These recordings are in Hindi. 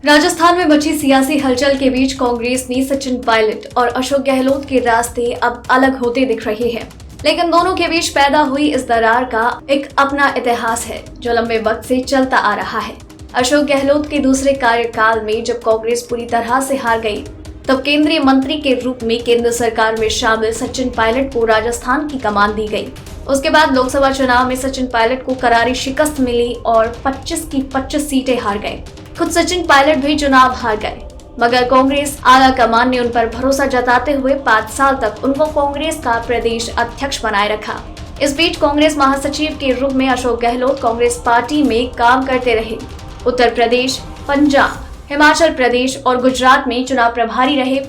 राजस्थान में मची सियासी हलचल के बीच कांग्रेस में सचिन पायलट और अशोक गहलोत के रास्ते अब अलग होते दिख रहे हैं, लेकिन दोनों के बीच पैदा हुई इस दरार का एक अपना इतिहास है जो लंबे वक्त से चलता आ रहा है। अशोक गहलोत के दूसरे कार्यकाल में जब कांग्रेस पूरी तरह से हार गई, तब केंद्रीय मंत्री के रूप में केंद्र सरकार में शामिल सचिन पायलट को राजस्थान की कमान दी गई। उसके बाद लोकसभा चुनाव में सचिन पायलट को करारी शिकस्त मिली और 25 की 25 सीटें हार गए। खुद सचिन पायलट भी चुनाव हार गए, मगर कांग्रेस आला कमान ने उन पर भरोसा जताते हुए 5 साल तक उनको कांग्रेस का प्रदेश अध्यक्ष बनाए रखा। इस बीच कांग्रेस महासचिव के रूप में अशोक गहलोत कांग्रेस पार्टी में काम करते रहे। उत्तर प्रदेश, पंजाब, हिमाचल प्रदेश और गुजरात में चुनाव प्रभारी रहे,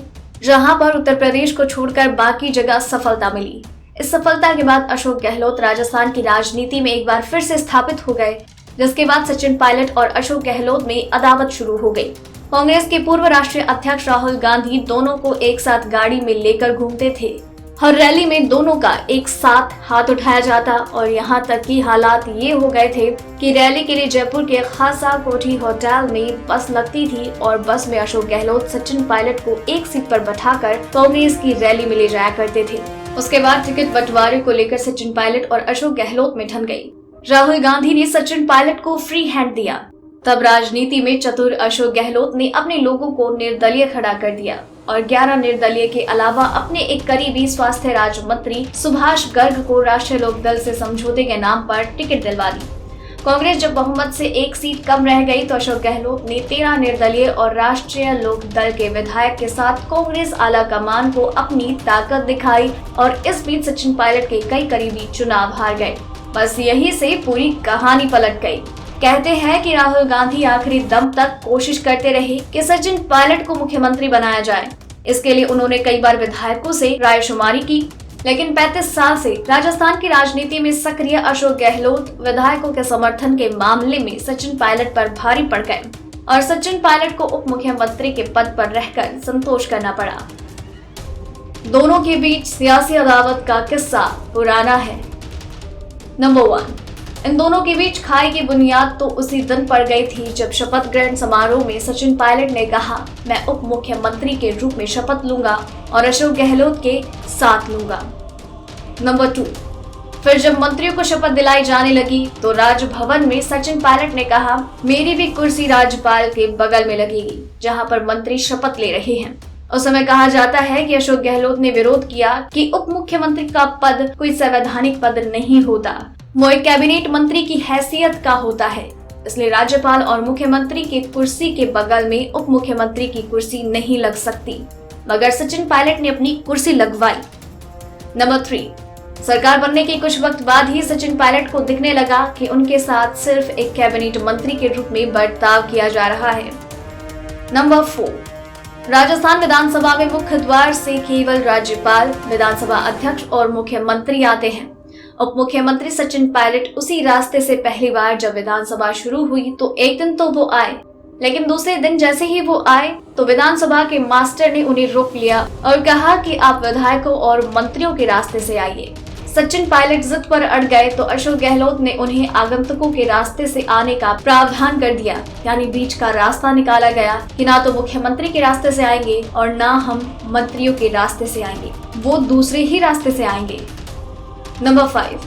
जहां पर उत्तर प्रदेश को छोड़कर बाकी जगह सफलता मिली। इस सफलता के बाद अशोक गहलोत राजस्थान की राजनीति में एक बार फिर से स्थापित हो गए, जिसके बाद सचिन पायलट और अशोक गहलोत में अदावत शुरू हो गई। कांग्रेस के पूर्व राष्ट्रीय अध्यक्ष राहुल गांधी दोनों को एक साथ गाड़ी में लेकर घूमते थे। हर रैली में दोनों का एक साथ हाथ उठाया जाता और यहाँ तक कि हालात ये हो गए थे कि रैली के लिए जयपुर के खासा कोठी होटल में बस लगती थी और बस में अशोक गहलोत सचिन पायलट को एक सीट पर बैठाकर कांग्रेस की रैली में ले जाया करते थे। उसके बाद टिकट बंटवारे को लेकर सचिन पायलट और अशोक गहलोत में ठन गई। राहुल गांधी ने सचिन पायलट को फ्री हैंड दिया। तब राजनीति में चतुर अशोक गहलोत ने अपने लोगों को निर्दलीय खड़ा कर दिया और 11 निर्दलीय के अलावा अपने एक करीबी स्वास्थ्य राज्य मंत्री सुभाष गर्ग को राष्ट्रीय लोकदल से समझौते के नाम पर टिकट दिलवा दी। कांग्रेस जब बहुमत से एक सीट कम रह गई तो अशोक गहलोत ने 13 निर्दलीय और राष्ट्रीय लोकदल के विधायक के साथ कांग्रेस आला कमान को अपनी ताकत दिखाई और इस बीच सचिन पायलट के कई करीबी चुनाव हार गए। बस यही से पूरी कहानी पलट गई। कहते हैं कि राहुल गांधी आखिरी दम तक कोशिश करते रहे कि सचिन पायलट को मुख्यमंत्री बनाया जाए। इसके लिए उन्होंने कई बार विधायकों से रायशुमारी की, लेकिन 35 साल से राजस्थान की राजनीति में सक्रिय अशोक गहलोत विधायकों के समर्थन के मामले में सचिन पायलट पर भारी पड़ गए और सचिन पायलट को उप मुख्यमंत्री के पद पर रहकर संतोष करना पड़ा। दोनों के बीच सियासी अदावत का किस्सा पुराना है। नंबर 1, इन दोनों के बीच खाई की बुनियाद तो उसी दिन पड़ गई थी जब शपथ ग्रहण समारोह में सचिन पायलट ने कहा, मैं उप मुख्यमंत्री के रूप में शपथ लूंगा और अशोक गहलोत के साथ लूंगा। नंबर 2, फिर जब मंत्रियों को शपथ दिलाई जाने लगी तो राजभवन में सचिन पायलट ने कहा, मेरी भी कुर्सी राज्यपाल के बगल में लगेगी जहां पर मंत्री शपथ ले रहे हैं। उस समय कहा जाता है कि अशोक गहलोत ने विरोध किया कि उप मुख्यमंत्री का पद कोई संवैधानिक पद नहीं होता, वो एक कैबिनेट मंत्री की हैसियत का होता है, इसलिए राज्यपाल और मुख्यमंत्री के कुर्सी के बगल में उप मुख्यमंत्री की कुर्सी नहीं लग सकती। मगर सचिन पायलट ने अपनी कुर्सी लगवाई। नंबर 3, सरकार बनने के कुछ वक्त बाद ही सचिन पायलट को दिखने लगा कि उनके साथ सिर्फ एक कैबिनेट मंत्री के रूप में बर्ताव किया जा रहा है। नंबर 4, राजस्थान विधानसभा में मुख्य द्वार से केवल राज्यपाल, विधानसभा अध्यक्ष और मुख्यमंत्री आते हैं। उप मुख्यमंत्री सचिन पायलट उसी रास्ते से पहली बार जब विधानसभा शुरू हुई तो एक दिन तो वो आए, लेकिन दूसरे दिन जैसे ही वो आए तो विधानसभा के मास्टर ने उन्हें रोक लिया और कहा कि आप विधायकों और मंत्रियों के रास्ते से आइए। सचिन पायलट जिद पर अड़ गए तो अशोक गहलोत ने उन्हें आगंतुकों के रास्ते से आने का प्रावधान कर दिया, यानी बीच का रास्ता निकाला गया कि ना तो मुख्यमंत्री के रास्ते से आएंगे और ना हम मंत्रियों के रास्ते से आएंगे, वो दूसरे ही रास्ते से आएंगे। नंबर 5,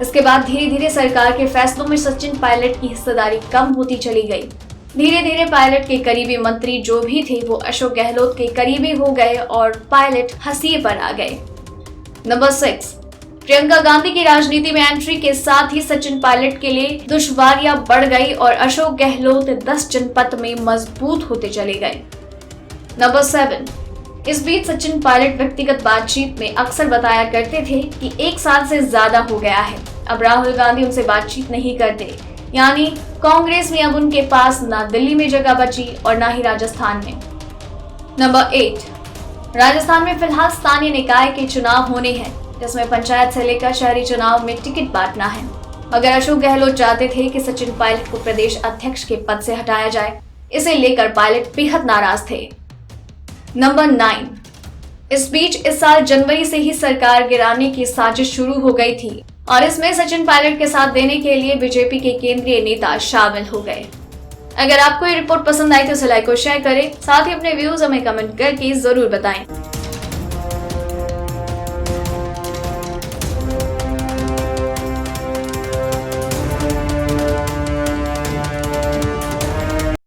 इसके बाद धीरे धीरे सरकार के फैसलों में सचिन पायलट की हिस्सेदारी कम होती चली गई। धीरे धीरे पायलट के करीबी मंत्री जो भी थे वो अशोक गहलोत के करीबी हो गए और पायलट हंसिए पर आ गए। नंबर 6, प्रियंका गांधी की राजनीति में एंट्री के साथ ही सचिन पायलट के लिए दुश्वारियां बढ़ गई और अशोक गहलोत 10 जनपद में मजबूत होते चले गए। नंबर 7, इस बीच सचिन पायलट व्यक्तिगत बातचीत में अक्सर बताया करते थे कि 1 साल से ज्यादा हो गया है, अब राहुल गांधी उनसे बातचीत नहीं करते, यानी कांग्रेस में अब उनके पास ना दिल्ली में जगह बची और ना ही राजस्थान में। नंबर 8, राजस्थान में फिलहाल स्थानीय निकाय के चुनाव होने हैं, जिसमें पंचायत से लेकर शहरी चुनाव में टिकट बांटना है। मगर अशोक गहलोत चाहते थे कि सचिन पायलट को प्रदेश अध्यक्ष के पद से हटाया जाए, इसे लेकर पायलट बेहद नाराज थे। नंबर 9, इस बीच इस साल जनवरी से ही सरकार गिराने की साजिश शुरू हो गई थी और इसमें सचिन पायलट के साथ देने के लिए बीजेपी के केंद्रीय नेता शामिल हो गए। अगर आपको ये रिपोर्ट पसंद आई तो उसे लाइक और शेयर करें, साथ ही अपने व्यूज हमें कमेंट करके जरूर बताएं।